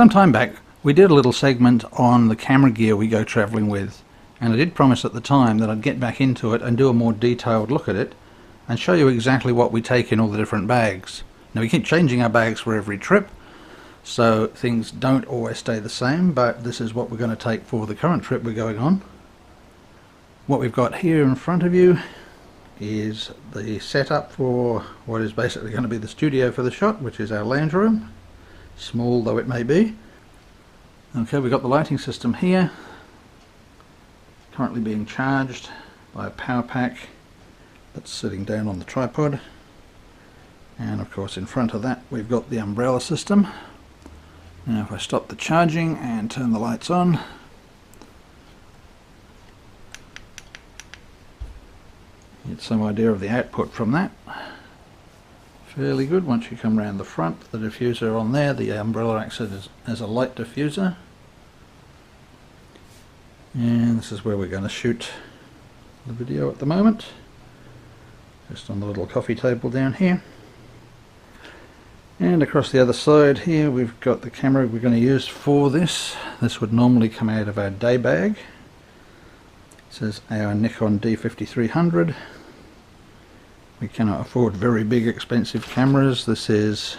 Some time back we did a little segment on the camera gear we go travelling with, and I did promise at the time that I'd get back into it and do a more detailed look at it and show you exactly what we take in all the different bags. Now we keep changing our bags for every trip, so things don't always stay the same, but this is what we're going to take for the current trip we're going on. What we've got here in front of you is the setup for what is basically going to be the studio for the shot, which is our lounge room, small though it may be. Okay, we've got the lighting system here, currently being charged by a power pack that's sitting down on the tripod, and of course in front of that we've got the umbrella system. Now if I stop the charging and turn the lights on, get some idea of the output from that. Fairly good. Once you come around the front, the diffuser on there, the umbrella acts as a light diffuser, and this is where we're going to shoot the video at the moment, just on the little coffee table down here. And across the other side here we've got the camera we're going to use for this. This would normally come out of our day bag. This is our Nikon D5300. We cannot afford very big expensive cameras. This is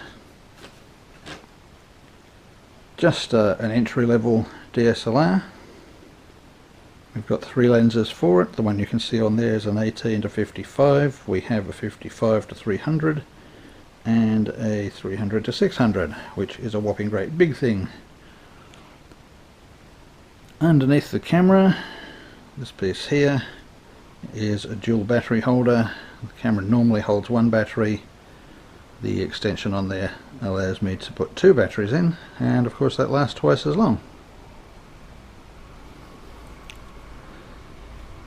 just an entry-level DSLR. We've got 3 lenses for it. The one you can see on there is an 18 to 55. We have a 55 to 300 and a 300 to 600, which is a whopping great big thing. Underneath the camera, this piece here is a dual battery holder. The camera normally holds 1 battery. The extension on there allows me to put 2 batteries in, and of course that lasts twice as long.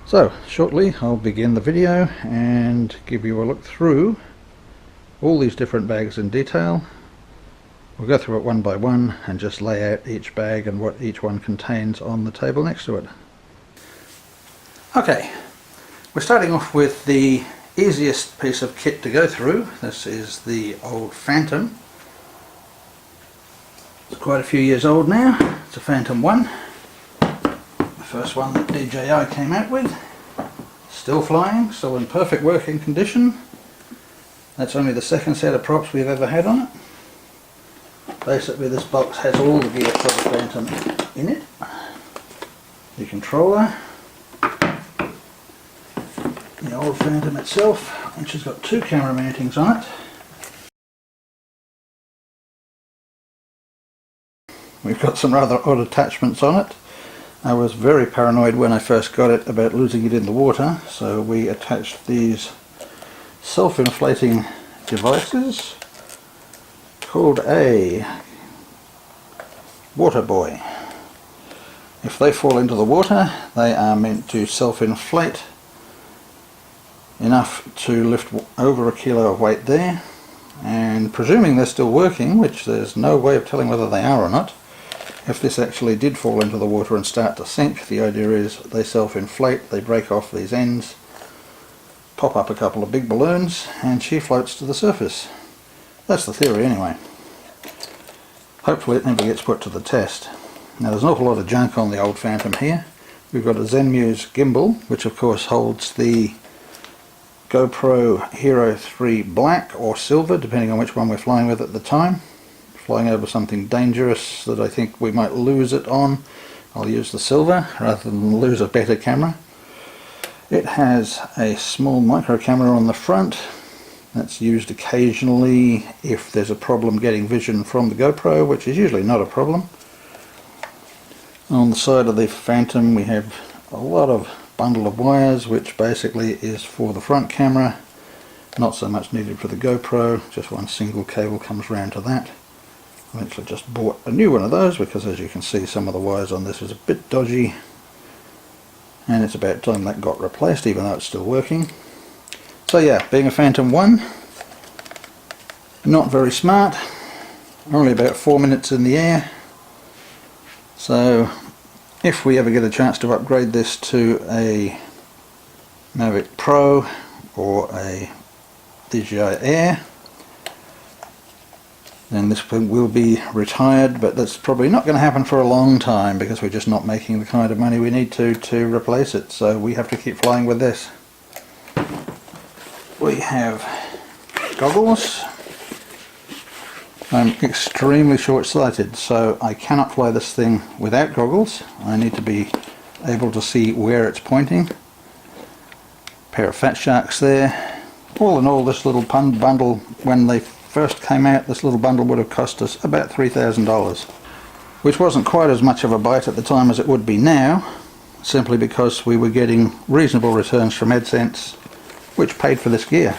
So shortly I'll begin the video and give you a look through all these different bags in detail. We'll go through it one by one and just lay out each bag and what each one contains on the table next to it. Okay, we're starting off with the easiest piece of kit to go through. This is the old Phantom. It's quite a few years old now. It's a Phantom 1. The first one that DJI came out with. Still flying, still in perfect working condition. That's only the second set of props we've ever had on it. Basically this box has all the gear for the Phantom in it. The controller, the old Phantom itself, which has got 2 camera mountings on it. We've got some rather odd attachments on it. I was very paranoid when I first got it about losing it in the water, so we attached these self-inflating devices called a water buoy. If they fall into the water, they are meant to self-inflate enough to lift over 1 kilo of weight there, and presuming they're still working, which there's no way of telling whether they are or not, if this actually did fall into the water and start to sink, the idea is they self-inflate, they break off these ends, pop up a couple of big balloons, and she floats to the surface. That's the theory anyway. Hopefully it never gets put to the test. Now there's an awful lot of junk on the old Phantom here. We've got a Zenmuse gimbal, which of course holds the GoPro Hero 3 black or silver, depending on which one we're flying with at the time. Flying over something dangerous that I think we might lose it on, I'll use the silver rather than lose a better camera. It has a small micro camera on the front that's used occasionally if there's a problem getting vision from the GoPro, which is usually not a problem. On the side of the Phantom we have a lot of bundle of wires, which basically is for the front camera, not so much needed for the GoPro. Just one single cable comes round to that. I actually just bought a new one of those because, as you can see, some of the wires on this is a bit dodgy, and it's about time that got replaced, even though it's still working. So yeah, being a Phantom 1, not very smart, only about 4 minutes in the air, so if we ever get a chance to upgrade this to a Mavic Pro or a DJI Air, then this will be retired, but that's probably not going to happen for a long time because we're just not making the kind of money we need to replace it, so we have to keep flying with this. We have goggles. I'm extremely short-sighted, so I cannot fly this thing without goggles. I need to be able to see where it's pointing. Pair of Fat Sharks there. All in all, this little bundle, when they first came out, this little bundle would have cost us about $3,000, which wasn't quite as much of a bite at the time as it would be now, simply because we were getting reasonable returns from AdSense, which paid for this gear.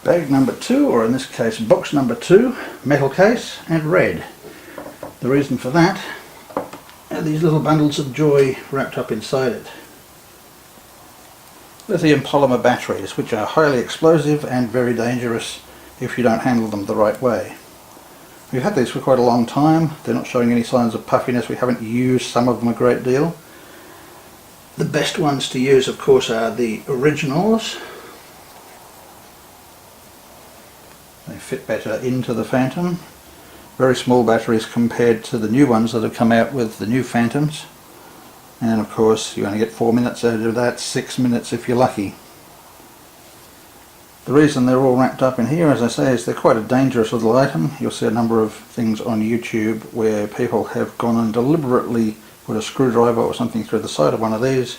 Bag number 2, or in this case box number 2, metal case and red. The reason for that are these little bundles of joy wrapped up inside it. Lithium polymer batteries, which are highly explosive and very dangerous if you don't handle them the right way. We've had these for quite a long time. They're not showing any signs of puffiness. We haven't used some of them a great deal. The best ones to use, of course, are the originals. They fit better into the Phantom. Very small batteries compared to the new ones that have come out with the new Phantoms. And of course you only get 4 minutes out of that, 6 minutes if you're lucky. The reason they're all wrapped up in here, as I say, is they're quite a dangerous little item. You'll see a number of things on YouTube where people have gone and deliberately put a screwdriver or something through the side of one of these,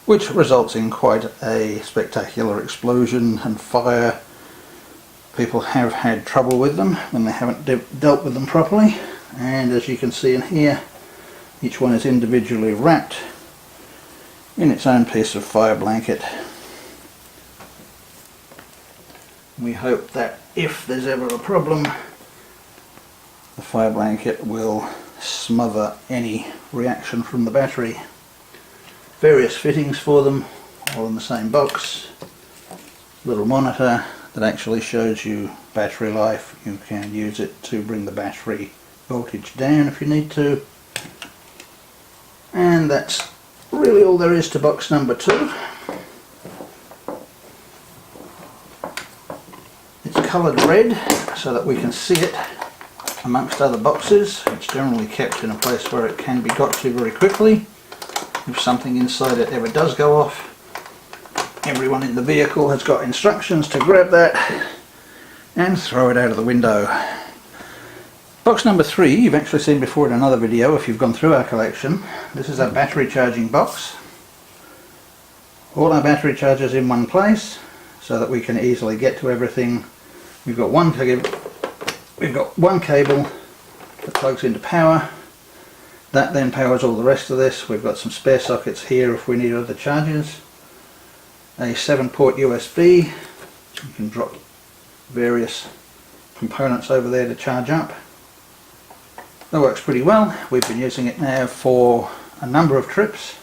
which results in quite a spectacular explosion and fire. People have had trouble with them when they haven't dealt with them properly, and as you can see in here, each one is individually wrapped in its own piece of fire blanket. We hope that if there's ever a problem, the fire blanket will smother any reaction from the battery. Various fittings for them, all in the same box. Little monitor that actually shows you battery life. You can use it to bring the battery voltage down if you need to. And that's really all there is to box number 2. It's coloured red so that we can see it amongst other boxes. It's generally kept in a place where it can be got to very quickly. If something inside it ever does go off, everyone in the vehicle has got instructions to grab that and throw it out of the window. Box number 3 you've actually seen before in another video if you've gone through our collection. This is our battery charging box. All our battery chargers in one place so that we can easily get to everything. We've got one cable that plugs into power. That then powers all the rest of this. We've got some spare sockets here if we need other chargers. A 7-port USB. You can drop various components over there to charge up. That works pretty well. We've been using it now for a number of trips.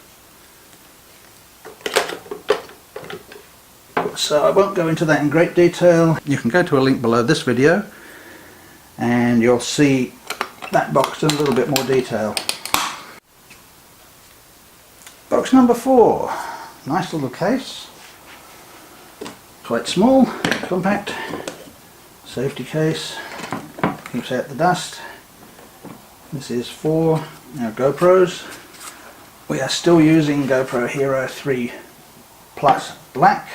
So I won't go into that in great detail. You can go to a link below this video and you'll see that box in a little bit more detail. Box number 4. Nice little case. Quite small, compact. Safety case. Keeps out the dust. This is for our GoPros. We are still using GoPro Hero 3 Plus Black.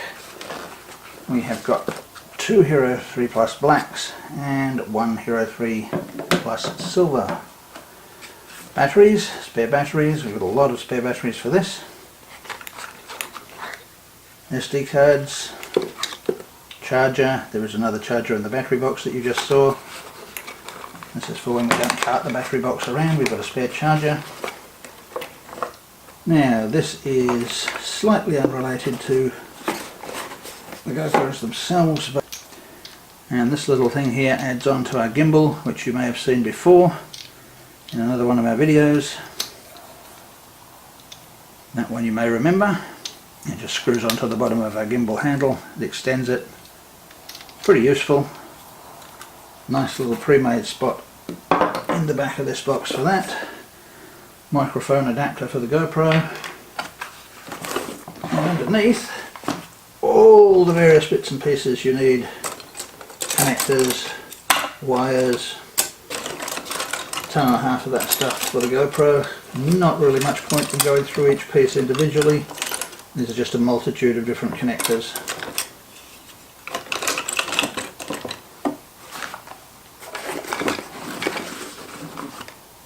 We have got 2 Hero 3 Plus Blacks and 1 Hero 3 Plus Silver. Batteries, spare batteries. We've got a lot of spare batteries for this. SD cards, charger. There is another charger in the battery box that you just saw. This is for when we don't cart the battery box around. We've got a spare charger. Now this is slightly unrelated to the GoPros themselves, and this little thing here adds on to our gimbal, which you may have seen before in another one of our videos. That one you may remember. It just screws onto the bottom of our gimbal handle. It extends it. Pretty useful. Nice little pre-made spot in the back of this box for that. Microphone adapter for the GoPro. And underneath, all the various bits and pieces you need connectors, wires, ton and a half of that stuff for the GoPro. Not really much point in going through each piece individually. These are just a multitude of different connectors.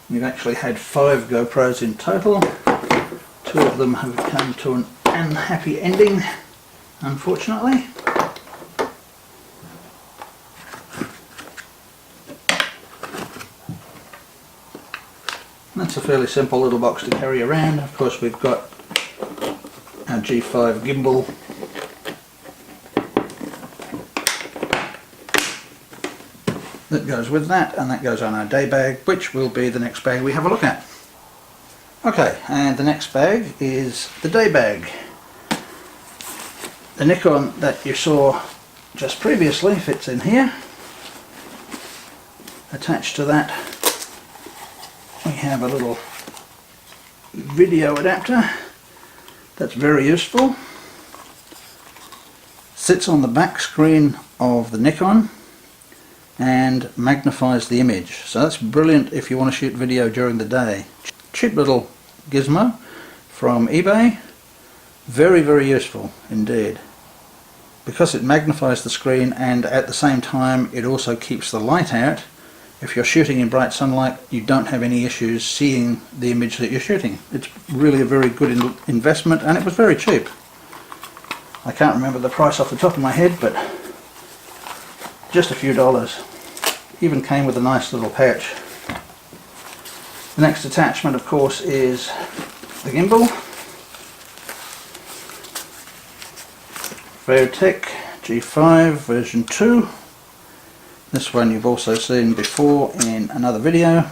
We've actually had 5 GoPros in total. 2 of them have come to an unhappy ending, unfortunately. That's a fairly simple little box to carry around. Of course, we've got our G5 gimbal. That goes with that, and that goes on our day bag, which will be the next bag we have a look at. Okay, and the next bag is the day bag. The Nikon that you saw just previously fits in here. Attached to that we have a little video adapter that's very useful. Sits on the back screen of the Nikon and magnifies the image, so that's brilliant if you want to shoot video during the day. Cheap little gizmo from eBay, very useful indeed, because it magnifies the screen and at the same time it also keeps the light out. If you're shooting in bright sunlight, you don't have any issues seeing the image that you're shooting. It's really a very good investment, and it was very cheap. I can't remember the price off the top of my head, but just a few dollars. Even came with a nice little pouch. The next attachment, of course, is the gimbal. Tech G5 version 2. This one you've also seen before in another video.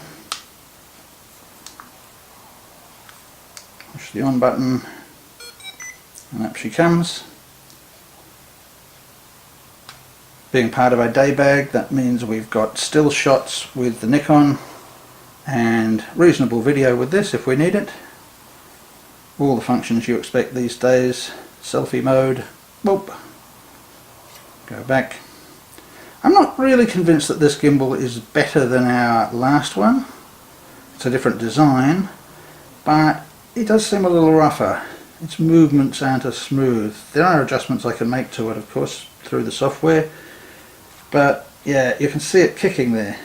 Push the on button and up she comes. Being part of our day bag, that means we've got still shots with the Nikon and reasonable video with this if we need it. All the functions you expect these days. Selfie mode. Whoop. Go back. I'm not really convinced that this gimbal is better than our last one. It's a different design, but it does seem a little rougher. Its movements aren't as smooth. There are adjustments I can make to it, of course, through the software, but yeah, you can see it kicking there.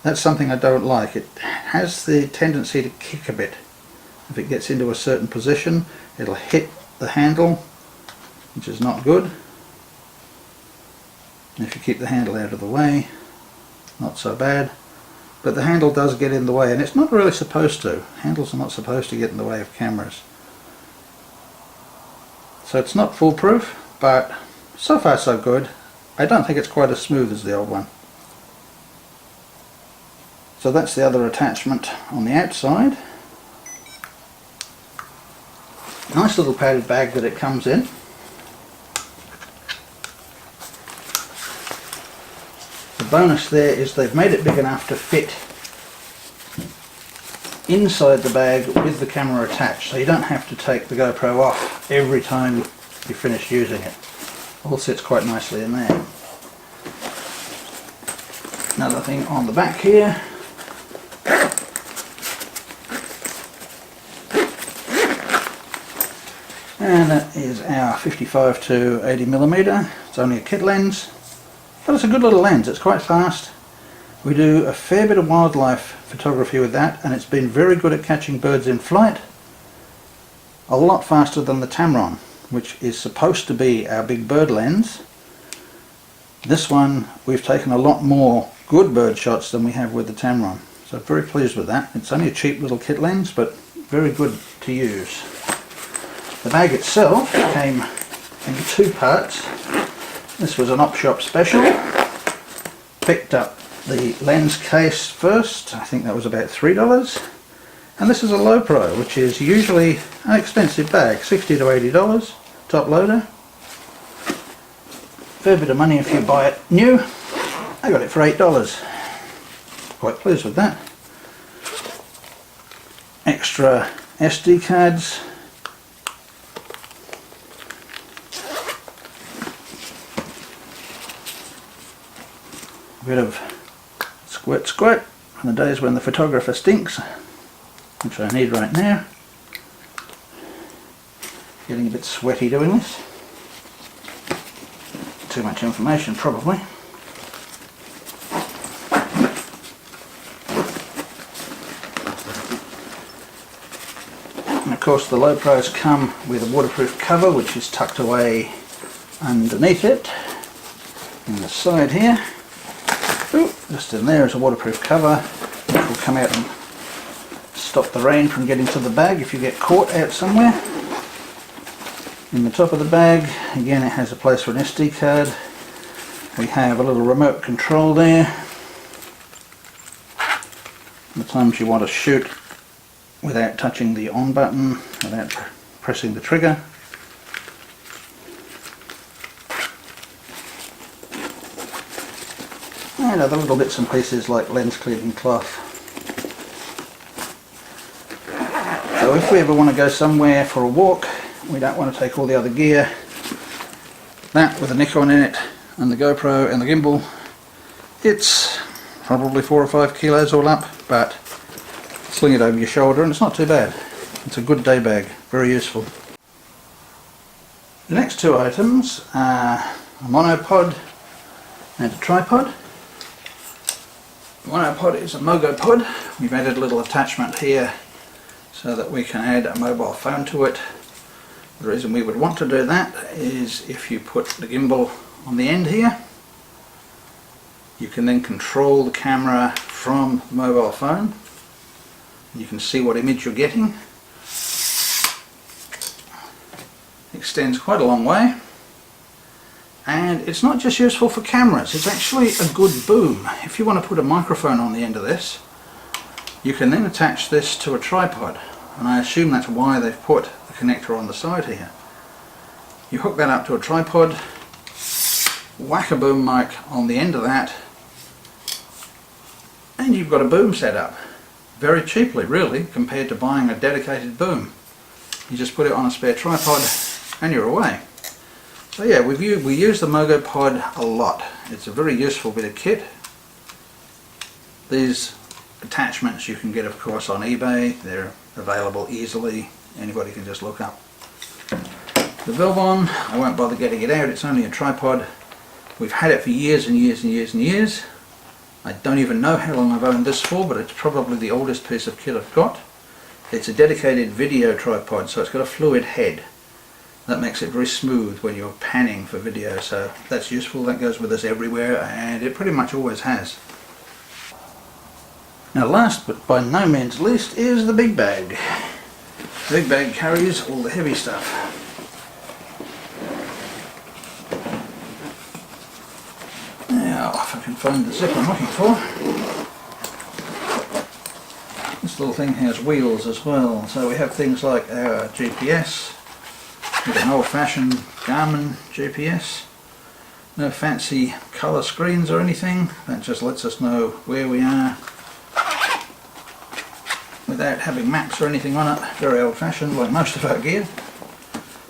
That's something I don't like. It has the tendency to kick a bit. If it gets into a certain position, it'll hit the handle, which is not good. If you keep the handle out of the way, not so bad. But the handle does get in the way, and it's not really supposed to. Handles are not supposed to get in the way of cameras. So it's not foolproof, but so far so good. I don't think it's quite as smooth as the old one. So that's the other attachment on the outside. Nice little padded bag that it comes in. The bonus there is they've made it big enough to fit inside the bag with the camera attached, so you don't have to take the GoPro off every time you finish using it. All sits quite nicely in there. Another thing on the back here. And that is our 55 to 80mm. It's only a kit lens, but it's a good little lens. It's quite fast. We do a fair bit of wildlife photography with that, and it's been very good at catching birds in flight. A lot faster than the Tamron, which is supposed to be our big bird lens. This one, we've taken a lot more good bird shots than we have with the Tamron. So very pleased with that. It's only a cheap little kit lens, but very good to use. The bag itself came in 2 parts. This was an op shop special. Picked up the lens case first. I think that was about $3. And this is a low pro, which is usually an expensive bag, $60 to $80, top loader. Fair bit of money if you buy it new. I got it for $8. Quite pleased with that. Extra SD cards. a bit of squirt squirt on the days when the photographer stinks, which I need right now. Getting a bit sweaty doing this. Too much information probably. And of course the GoPros come with a waterproof cover which is tucked away underneath it in the side here. Ooh, just in there is a waterproof cover which will come out and stop the rain from getting to the bag if you get caught out somewhere. In the top of the bag, again, it has a place for an SD card. We have a little remote control there. The times you want to shoot without touching the on button, without pressing the trigger. And other little bits and pieces like lens cleaning cloth. So if we ever want to go somewhere for a walk, we don't want to take all the other gear. That with a Nikon in it and the GoPro and the gimbal, it's probably 4 or 5 kilos all up, but sling it over your shoulder and it's not too bad. It's a good day bag, very useful. The next two items are a monopod and a tripod. The monopod is a MogoPod. We've added a little attachment here so that we can add a mobile phone to it. The reason we would want to do that is if you put the gimbal on the end here, you can then control the camera from the mobile phone. You can see what image you're getting. It extends quite a long way, and it's not just useful for cameras, it's actually a good boom. If you want to put a microphone on the end of this, you can then attach this to a tripod, and I assume that's why they've put the connector on the side here. You hook that up to a tripod, whack a boom mic on the end of that, and you've got a boom set up. Very cheaply really, compared to buying a dedicated boom. You just put it on a spare tripod and you're away. So yeah, we use the MogoPod a lot. It's a very useful bit of kit. These attachments you can get of course on eBay. They're available easily. Anybody can just look up. The Velbon, I won't bother getting it out, it's only a tripod. We've had it for years and years and years and years. I don't even know how long I've owned this for, but it's probably the oldest piece of kit I've got. It's a dedicated video tripod, so it's got a fluid head. That makes it very smooth when you're panning for video, so that's useful. That goes with us everywhere, and it pretty much always has. Now last but by no means least is the big bag. The big bag carries all the heavy stuff. Now, if I can find the zip I'm looking for. This little thing has wheels as well, so we have things like our GPS, with an old-fashioned Garmin GPS. No fancy colour screens or anything, that just lets us know where we are without having maps or anything on it. Very old-fashioned, like most of our gear.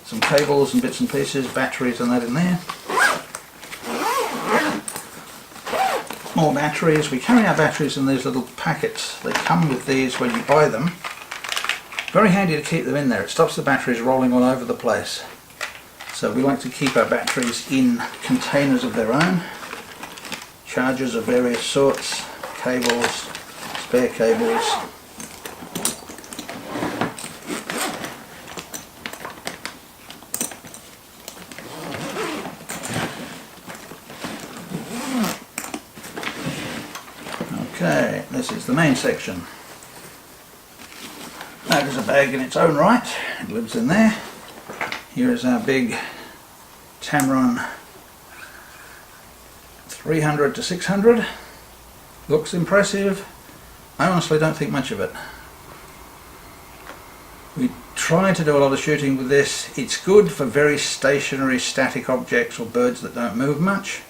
Some cables and bits and pieces, batteries and that in there. More batteries. We carry our batteries in these little packets. They come with these when you buy them. Very handy to keep them in there. It stops the batteries rolling all over the place. So we like to keep our batteries in containers of their own. Chargers of various sorts, cables, spare cables. Okay, this is the main section. That is a bag in its own right, it lives in there. Here is our big Tamron 300 to 600. Looks impressive. I honestly don't think much of it. We try to do a lot of shooting with this. It's good for very stationary, static objects or birds that don't move much.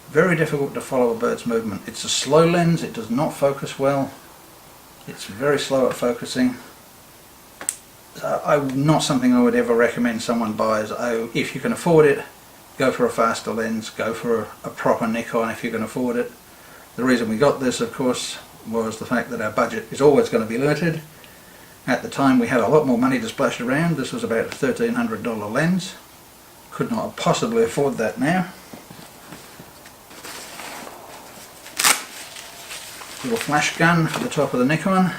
Very difficult to follow a bird's movement. It's a slow lens, it does not focus well. It's very slow at focusing. Not something I would ever recommend someone buys. If you can afford it, go for a faster lens, go for a proper Nikon if you can afford it. The reason we got this, of course, was the fact that our budget is always going to be limited. At the time we had a lot more money to splash around. This was about a $1,300 lens. Could not possibly afford that now. Little flash gun for the top of the Nikon.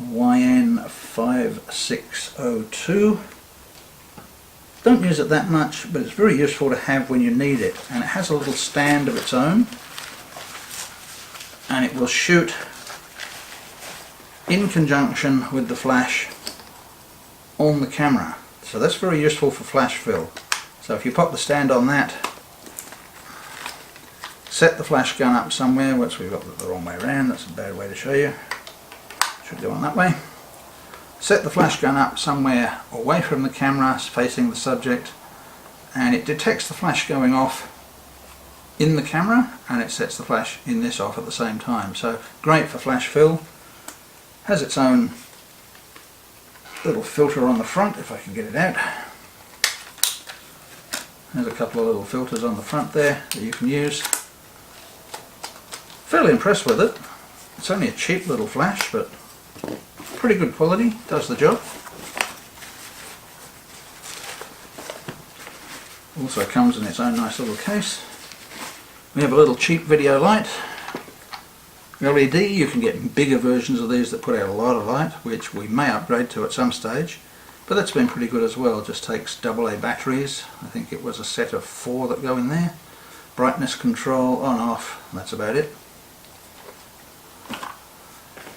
YN5602. Don't use it that much, but it's very useful to have when you need it. And it has a little stand of its own, and it will shoot in conjunction with the flash on the camera. So that's very useful for flash fill. So if you pop the stand on that, set the flash gun up somewhere, which we've got the wrong way around, that's a bad way to show you. Should go on that way. Set the flash gun up somewhere away from the camera, facing the subject, and it detects the flash going off in the camera, and it sets the flash in this off at the same time. So great for flash fill. Has its own little filter on the front, if I can get it out. There's a couple of little filters on the front there that you can use. Fairly impressed with it. It's only a cheap little flash, but pretty good quality, does the job. Also comes in its own nice little case. We have a little cheap video light. LED, you can get bigger versions of these that put out a lot of light, which we may upgrade to at some stage, but that's been pretty good as well. It just takes AA batteries. I think it was a set of 4 that go in there. Brightness control on off, and that's about it.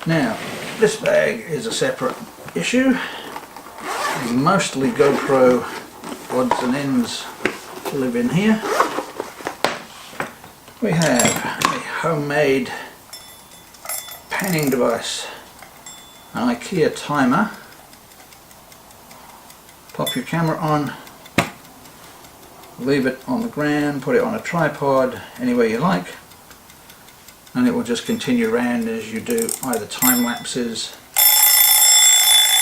Now, this bag is a separate issue. Mostly GoPro odds and ends live in here. We have a homemade panning device, an IKEA timer. Pop your camera on, leave it on the ground, put it on a tripod, anywhere you like, and it will just continue around as you do either time lapses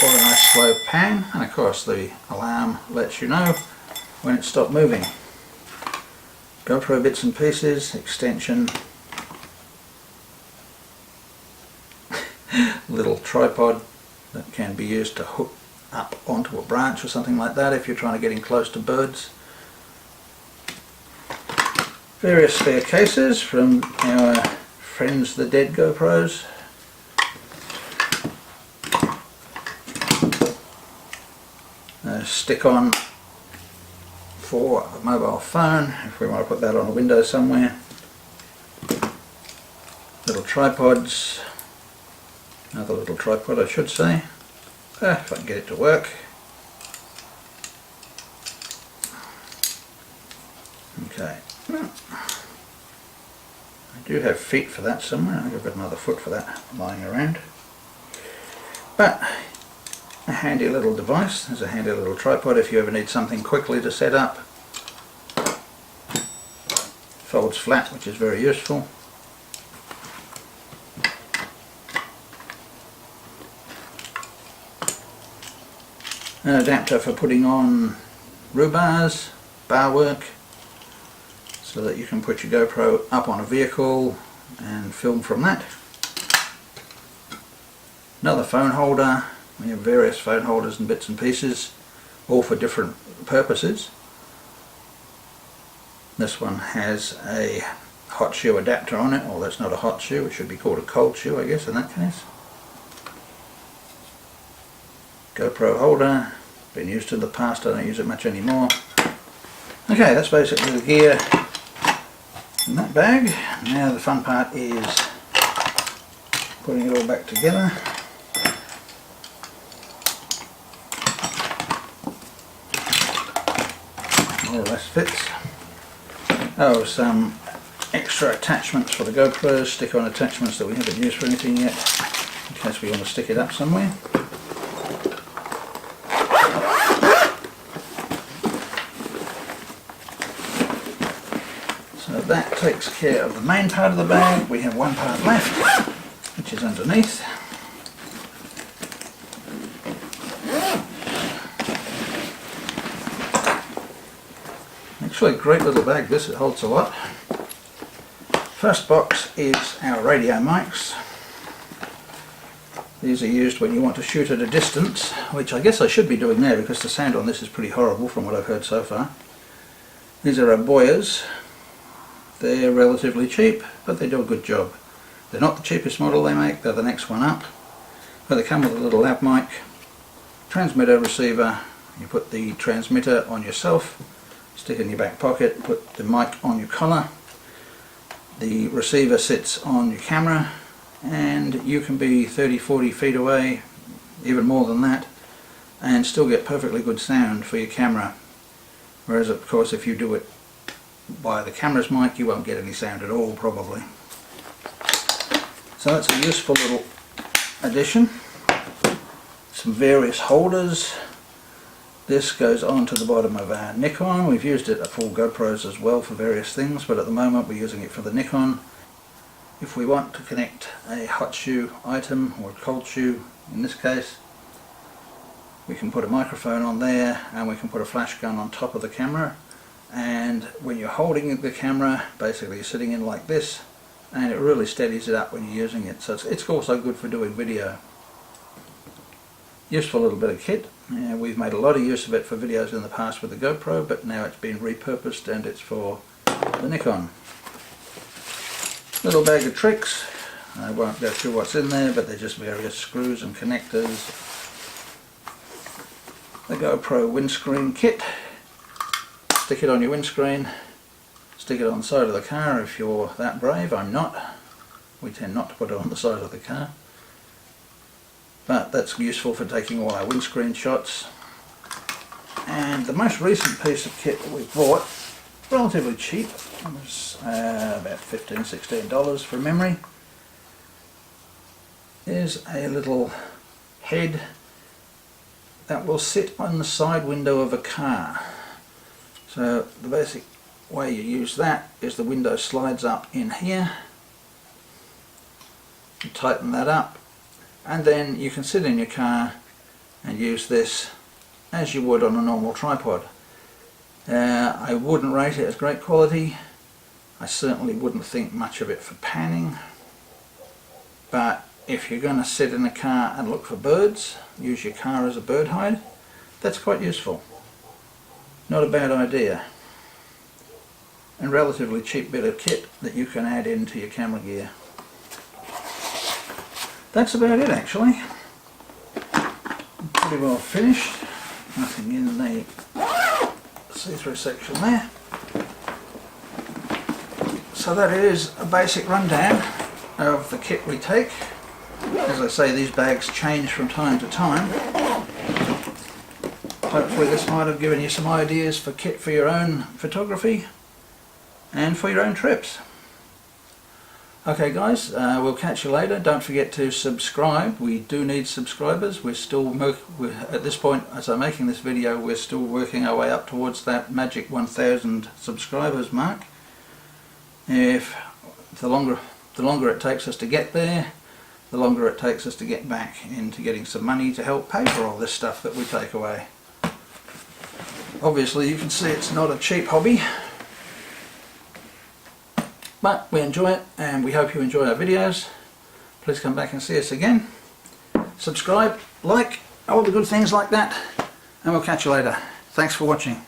or a nice slow pan, and of course the alarm lets you know when it's stopped moving. GoPro bits and pieces, extension, little tripod that can be used to hook up onto a branch or something like that if you're trying to get in close to birds. Various spare cases from our friends the dead GoPros. A stick-on for a mobile phone if we want to put that on a window somewhere. Little tripods. Another little tripod, I should say. If I can get it to work. Okay. I do have feet for that somewhere. I think I've got another foot for that lying around. But a handy little device. There's a handy little tripod if you ever need something quickly to set up. Folds flat, which is very useful. An adapter for putting on rhubards, bar work, so that you can put your GoPro up on a vehicle and film from that. Another phone holder. We have various phone holders and bits and pieces, all for different purposes. This one has a hot shoe adapter on it. Well, that's not a hot shoe, it should be called a cold shoe, I guess, in that case. GoPro holder, been used in the past, I don't use it much anymore. Okay, that's basically the gear in that bag. Now the fun part is putting it all back together. More or less fits. Oh, some extra attachments for the GoPros, stick-on attachments that we haven't used for anything yet, in case we want to stick it up somewhere. So that takes care of the main part of the bag. We have one part left, which is underneath. Actually a great little bag this, it holds a lot. First box is our radio mics. These are used when you want to shoot at a distance, which I guess I should be doing now because the sound on this is pretty horrible from what I've heard so far. These are our Boyas. They're relatively cheap, but they do a good job. They're not the cheapest model they make, they're the next one up. But they come with a little lav mic, transmitter, receiver. You put the transmitter on yourself, stick it in your back pocket, put the mic on your collar. The receiver sits on your camera, and you can be 30-40 feet away, even more than that, and still get perfectly good sound for your camera. Whereas of course if you do it by the camera's mic you won't get any sound at all probably. So that's a useful little addition. Some various holders. This goes onto the bottom of our Nikon. We've used it for GoPros as well for various things, but at the moment we're using it for the Nikon. If we want to connect a hot shoe item, or a cold shoe in this case, we can put a microphone on there and we can put a flash gun on top of the camera, and when you're holding the camera basically you're sitting in like this and it really steadies it up when you're using it, so it's also good for doing video. Useful little bit of kit. We've made a lot of use of it for videos in the past with the GoPro, but now it's been repurposed and it's for the Nikon. Little bag of tricks. I won't go through what's in there, but they're just various screws and connectors. The GoPro windscreen kit. Stick it on your windscreen. Stick it on the side of the car if you're that brave. I'm not. We tend not to put it on the side of the car. But that's useful for taking all our windscreen shots. And the most recent piece of kit that we've bought, relatively cheap, it was about $15–16 from memory, is a little head that will sit on the side window of a car. So the basic way you use that is the window slides up in here, you tighten that up, and then you can sit in your car and use this as you would on a normal tripod. I wouldn't rate it as great quality. I certainly wouldn't think much of it for panning, but if you're going to sit in a car and look for birds, use your car as a bird hide, that's quite useful. Not a bad idea. And relatively cheap bit of kit that you can add into your camera gear. That's about it actually. Pretty well finished. Nothing in the see-through section there. So that is a basic rundown of the kit we take. As I say, these bags change from time to time. Hopefully this might have given you some ideas for kit for your own photography and for your own trips. Okay guys, we'll catch you later. Don't forget to subscribe. We do need subscribers. We're at this point, as I'm making this video, we're still working our way up towards that magic 1,000 subscribers mark. If the longer it takes us to get there, the longer it takes us to get back into getting some money to help pay for all this stuff that we take away. Obviously you can see it's not a cheap hobby, but we enjoy it and we hope you enjoy our videos. Please come back and see us again. Subscribe, like, all the good things like that, and we'll catch you later. Thanks for watching.